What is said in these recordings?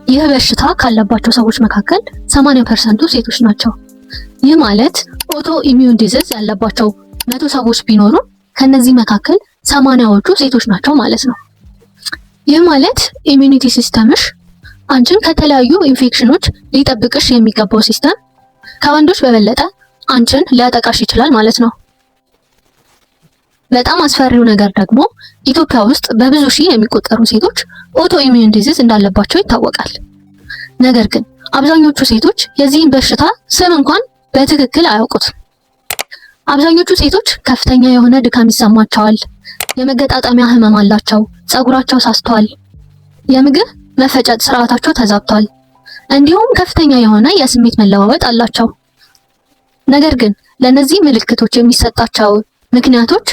ይህ በሽታ ካለባቸው ሰዎች መካከል 80% ሴቶች ናቸው። ይህ ማለት ኦቶ ኢሚዩን ዲዚዝ ያለባቸው 100 ሰዎች ቢኖሩ ከነዚህ መካከል 80ዎቹ ሴቶች ናቸው ማለት ነው። ይህ ማለት ኢሚዩኒቲ ሲስተምሽ አንቺን ከተለያዩ ኢንፌክሽኖች ሊጠብቅሽ የሚገባው ሲስተም ከወንዶች በበለጠ አንቺን ሊያጠቃሽ ይችላል ማለት ነው። በጣም አስፈሪው ነገር ደግሞ ኢትዮጵያ ውስጥ በብዙ ሺህ የሚቆጠሩ ሴቶች ኦቶ ኢሚዩን ዲዚዝ እንዳለባቸው ይታወቃል። ነገር ግን አብዛኞቹ ሴቶች የዚህን በሽታ ስም እንኳን በትክክል አያውቁትም። አብዛኞቹ ሴቶች ከፍተኛ የሆነ ድካም ይሰማቸዋል፣ የመገጣጠሚያ ህመም አላቸው፣ ፀጉራቸው ሳስቷል፣ የምግብ መፈጨት ስርዓታቸው ተዛብቷል፣ እንዲሁም ከፍተኛ የሆነ የስሜት መለዋወጥ አላቸው። ነገር ግን ለነዚህ ምልክቶች የሚሰጣቸው ምክንያቶች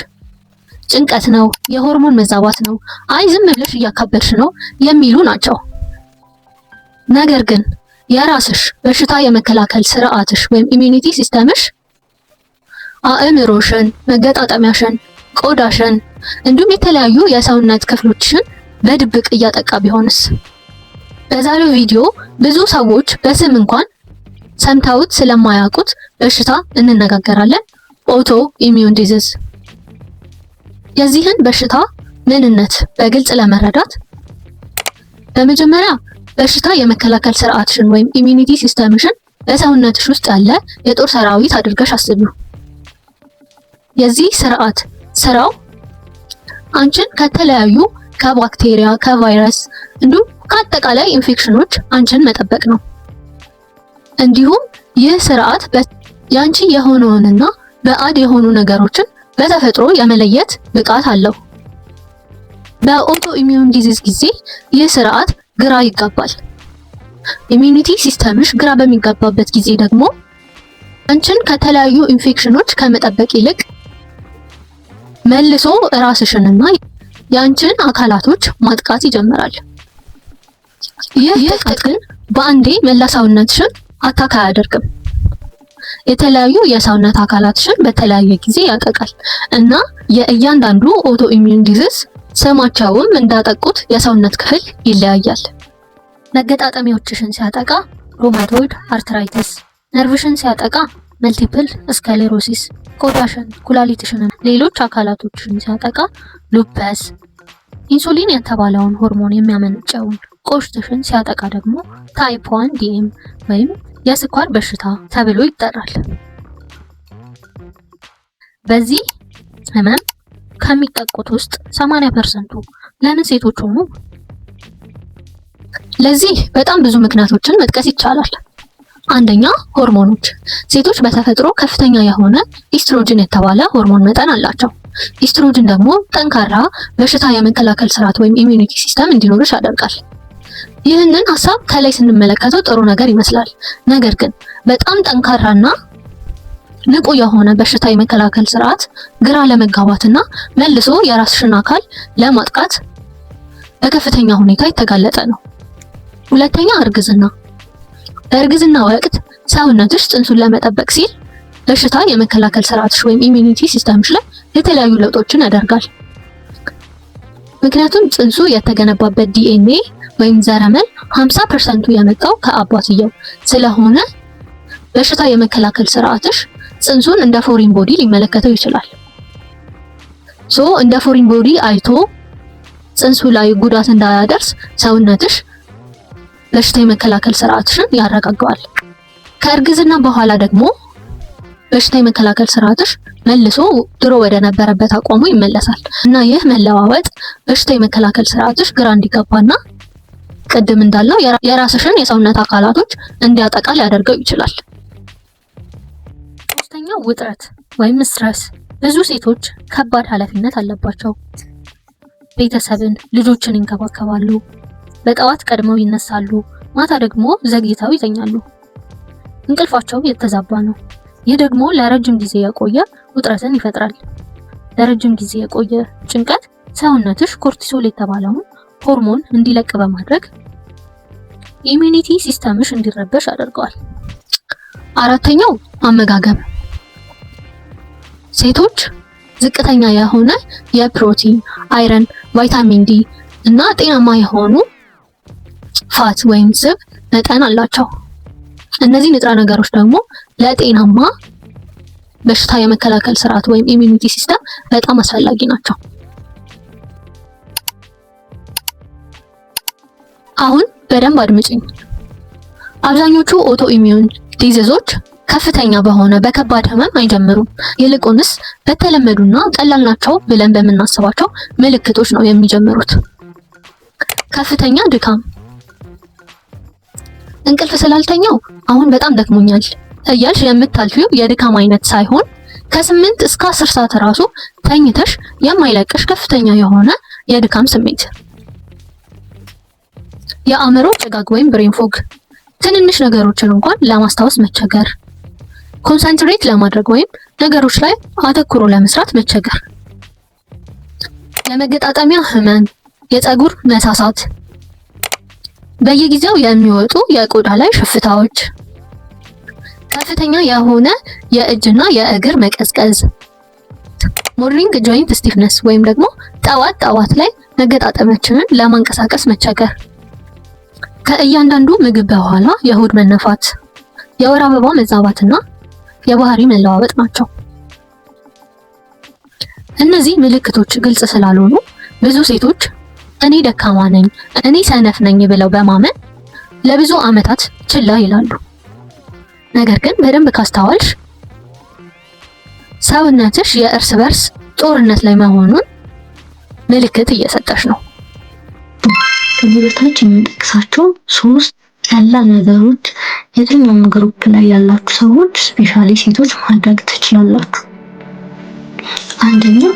ጭንቀት ነው፣ የሆርሞን መዛባት ነው፣ አይ ዝም ብለሽ እያካበድሽ ነው የሚሉ ናቸው። ነገር ግን የራስሽ በሽታ የመከላከል ስርዓትሽ ወይም ኢሚዩኒቲ ሲስተምሽ አእምሮሽን፣ መገጣጠሚያሽን፣ ቆዳሽን እንዲሁም የተለያዩ የሰውነት ክፍሎችሽን በድብቅ እያጠቃ ቢሆንስ? በዛሬው ቪዲዮ ብዙ ሰዎች በስም እንኳን ሰምተውት ስለማያውቁት በሽታ እንነጋገራለን። ኦቶ ኢሚዩን ዲዚዝ። የዚህን በሽታ ምንነት በግልጽ ለመረዳት በመጀመሪያ በሽታ የመከላከል ስርዓትሽን ወይም ኢሚዩኒቲ ሲስተምሽን በሰውነትሽ ውስጥ ያለ የጦር ሰራዊት አድርገሽ አስቢው። የዚህ ስርዓት ስራው አንቺን ከተለያዩ ከባክቴሪያ፣ ከቫይረስ እንዲሁም ከአጠቃላይ ኢንፌክሽኖች አንቺን መጠበቅ ነው። እንዲሁም ይህ ስርዓት ያንቺ የሆነውንና ባዕድ የሆኑ ነገሮችን በተፈጥሮ የመለየት ብቃት አለው። በኦቶ ኢሚዩን ዲዚዝ ጊዜ ይህ ስርዓት ግራ ይጋባል። ኢሚዩኒቲ ሲስተምሽ ግራ በሚጋባበት ጊዜ ደግሞ አንቺን ከተለያዩ ኢንፌክሽኖች ከመጠበቅ ይልቅ መልሶ ራስሽንና የአንቺን አካላቶች ማጥቃት ይጀምራል። ይህ ጥቃት ግን በአንዴ መላ ሰውነትሽን አታክ አያደርግም። የተለያዩ የሰውነት አካላትሽን በተለያየ ጊዜ ያጠቃል እና የእያንዳንዱ ኦቶ ኢሚዩን ዲዚዝ ስማቸውም እንዳጠቁት የሰውነት ክፍል ይለያያል። መገጣጠሚያዎችሽን ሲያጠቃ ሮማቶይድ አርትራይተስ፣ ነርቭሽን ሲያጠቃ መልቲፕል ስክሌሮሲስ፣ ቆዳሽን፣ ኩላሊትሽን፣ ሌሎች አካላቶችሽን ሲያጠቃ ሉፐስ፣ ኢንሱሊን የተባለውን ሆርሞን የሚያመነጨውን ቆሽትሽን ሲያጠቃ ደግሞ ታይፕ 1 ዲኤም ወይም የስኳር በሽታ ተብሎ ይጠራል። በዚህ ህመም ከሚጠቁት ውስጥ 80%ቱ ለምን ሴቶች ሆኑ? ለዚህ በጣም ብዙ ምክንያቶችን መጥቀስ ይቻላል። አንደኛ ሆርሞኖች። ሴቶች በተፈጥሮ ከፍተኛ የሆነ ኢስትሮጅን የተባለ ሆርሞን መጠን አላቸው። ኢስትሮጅን ደግሞ ጠንካራ በሽታ የመከላከል ስርዓት ወይም ኢሚዩኒቲ ሲስተም እንዲኖርሽ ያደርጋል። ይህንን ሀሳብ ከላይ ስንመለከተው ጥሩ ነገር ይመስላል። ነገር ግን በጣም ጠንካራና ንቁ የሆነ በሽታ የመከላከል ስርዓት ግራ ለመጋባትና መልሶ የራስሽን አካል ለማጥቃት በከፍተኛ ሁኔታ የተጋለጠ ነው። ሁለተኛ እርግዝና። በእርግዝና ወቅት ሰውነትሽ ጽንሱን ለመጠበቅ ሲል በሽታ የመከላከል ስርዓትሽ ወይም ኢሚዩኒቲ ሲስተምሽ ላይ የተለያዩ ለውጦችን ያደርጋል። ምክንያቱም ጽንሱ የተገነባበት ዲኤንኤ ወይም ዘረመል 50%ቱ የመጣው ከአባትየው ስለሆነ በሽታ የመከላከል ስርዓትሽ ጽንሱን እንደ ፎሪን ቦዲ ሊመለከተው ይችላል። እንደ ፎሪን ቦዲ አይቶ ጽንሱ ላይ ጉዳት እንዳያደርስ ሰውነትሽ በሽታ የመከላከል ስርዓትሽን ያረጋጋዋል። ከእርግዝና በኋላ ደግሞ በሽታ የመከላከል ስርዓትሽ መልሶ ድሮ ወደ ነበረበት አቋሙ ይመለሳል እና ይህ መለዋወጥ በሽታ የመከላከል ስርዓትሽ ግራ እንዲጋባና ቅድም እንዳለው የራስሽን የሰውነት አካላቶች እንዲያጠቃ ሊያደርገው ይችላል። ሶስተኛው ውጥረት ወይም ስትረስ። ብዙ ሴቶች ከባድ ኃላፊነት አለባቸው። ቤተሰብን፣ ልጆችን ይንከባከባሉ። በጠዋት ቀድመው ይነሳሉ፣ ማታ ደግሞ ዘግይተው ይተኛሉ። እንቅልፋቸው የተዛባ ነው። ይህ ደግሞ ለረጅም ጊዜ የቆየ ውጥረትን ይፈጥራል። ለረጅም ጊዜ የቆየ ጭንቀት ሰውነትሽ ኮርቲሶል የተባለውን ሆርሞን እንዲለቅ በማድረግ ኢሚዩኒቲ ሲስተምሽ እንዲረበሽ ያደርገዋል። አራተኛው አመጋገብ። ሴቶች ዝቅተኛ የሆነ የፕሮቲን፣ አይረን፣ ቫይታሚን ዲ እና ጤናማ የሆኑ ፋት ወይም ስብ መጠን አላቸው። እነዚህ ንጥረ ነገሮች ደግሞ ለጤናማ በሽታ የመከላከል ስርዓት ወይም ኢሚዩኒቲ ሲስተም በጣም አስፈላጊ ናቸው። አሁን በደንብ አድምጪኝ። አብዛኞቹ ኦቶ ኢሚዩን ዲዚዞች ከፍተኛ በሆነ በከባድ ህመም አይጀምሩም። ይልቁንስ በተለመዱና ቀላል ናቸው ብለን በምናስባቸው ምልክቶች ነው የሚጀምሩት። ከፍተኛ ድካም፣ እንቅልፍ ስላልተኛው አሁን በጣም ደክሞኛል እያልሽ የምታልፊው የድካም አይነት ሳይሆን ከ8 እስከ 10 ሰዓት ራሱ ተኝተሽ የማይለቅሽ ከፍተኛ የሆነ የድካም ስሜት። የአእምሮ ጭጋግ ወይም ብሬን ፎግ፣ ትንንሽ ነገሮችን እንኳን ለማስታወስ መቸገር፣ ኮንሰንትሬት ለማድረግ ወይም ነገሮች ላይ አተኩሮ ለመስራት መቸገር። የመገጣጠሚያ ህመም፣ የፀጉር መሳሳት፣ በየጊዜው የሚወጡ የቆዳ ላይ ሽፍታዎች፣ ከፍተኛ የሆነ የእጅና የእግር መቀዝቀዝ፣ ሞርኒንግ ጆይንት ስቲፍነስ ወይም ደግሞ ጠዋት ላይ መገጣጠሚያችንን ለማንቀሳቀስ መቸገር፣ ከእያንዳንዱ ምግብ በኋላ የሆድ መነፋት፣ የወር አበባ መዛባትና የባህሪ መለዋወጥ ናቸው። እነዚህ ምልክቶች ግልጽ ስላልሆኑ ብዙ ሴቶች እኔ ደካማ ነኝ፣ እኔ ሰነፍ ነኝ ብለው በማመን ለብዙ ዓመታት ችላ ይላሉ። ነገር ግን በደንብ ካስተዋልሽ ሰውነትሽ የእርስ በርስ ጦርነት ላይ መሆኑን ምልክት እየሰጠሽ ነው። ከዚህ በታች የምንጠቅሳቸው 3 ቀላል ነገሮች የትኛውም ግሩፕ ላይ ያላችሁ ሰዎች ስፔሻሊ ሴቶች ማድረግ ትችላላችሁ። አንደኛው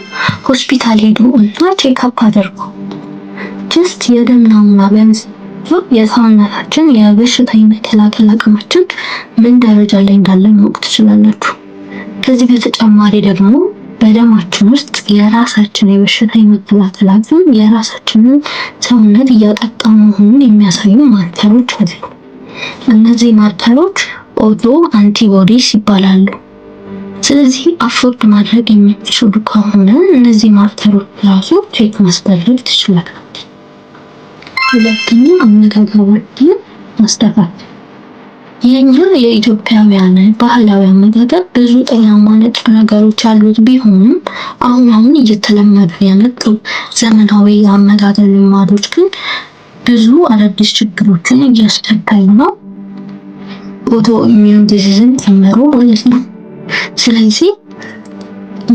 ሆስፒታል ሄዱ እና ቼክአፕ አድርጉ። ጀስት የደም ናሙና በመውሰድ የሰውነታችን የበሽታ የመከላከል አቅማችን ምን ደረጃ ላይ እንዳለ ማወቅ ትችላላችሁ። ከዚህ በተጨማሪ ደግሞ በደማችን ውስጥ የራሳችን የበሽታ የመከላከል አቅም የራሳችንን ሰውነት እያጠቃ መሆኑን የሚያሳዩ ማርከሮች አሉ። እነዚህ ማርከሮች ኦቶ አንቲቦዲስ ይባላሉ። ስለዚህ አፎርድ ማድረግ የምትችሉ ከሆነ እነዚህ ማርከሮች ራሱ ቼክ ማስደረግ ትችላላችሁ። ሁለተኛ አመጋገባችንን ማስተካከል። የኛ የኢትዮጵያውያን ባህላዊ አመጋገብ ብዙ ጤናማ ንጥረ ነገሮች ያሉት ቢሆንም አሁን እየተለመዱ የመጡ ዘመናዊ የአመጋገብ ልማዶች ግን ብዙ አዳዲስ ችግሮችን እያስከተሉ ነው። ኦቶ ኢሚዩን ዲዚዝን ጨምሮ ማለት ነው። ስለዚህ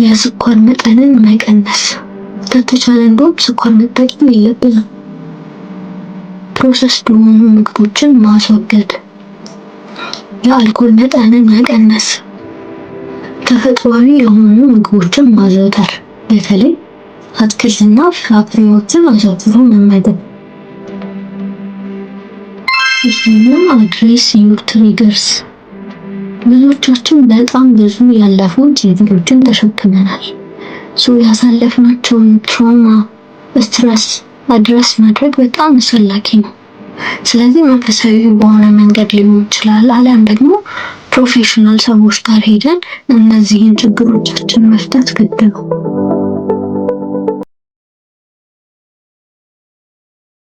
የስኳር መጠንን መቀነስ ከተቻለ እንደውም ስኳር መጠቀም የለብንም። ፕሮሰስድ የሆኑ ምግቦችን ማስወገድ፣ የአልኮል መጠንን መቀነስ፣ ተፈጥሯዊ የሆኑ ምግቦችን ማዘውተር፣ በተለይ አትክልትና ፍራፍሬዎችን አዘውትሮ መመገብ። አድሬስ ዩር ትሪገርስ። ብዙዎቻችን በጣም ብዙ ያለፉ ችግሮችን ተሸክመናል። ያሳለፍናቸውን ትራውማ፣ ስትረስ አድረስ ማድረግ በጣም አስፈላጊ ነው። ስለዚህ መንፈሳዊ በሆነ መንገድ ሊሆን ይችላል፣ አሊያም ደግሞ ፕሮፌሽናል ሰዎች ጋር ሄደን እነዚህን ችግሮቻችን መፍታት ግድ ነው።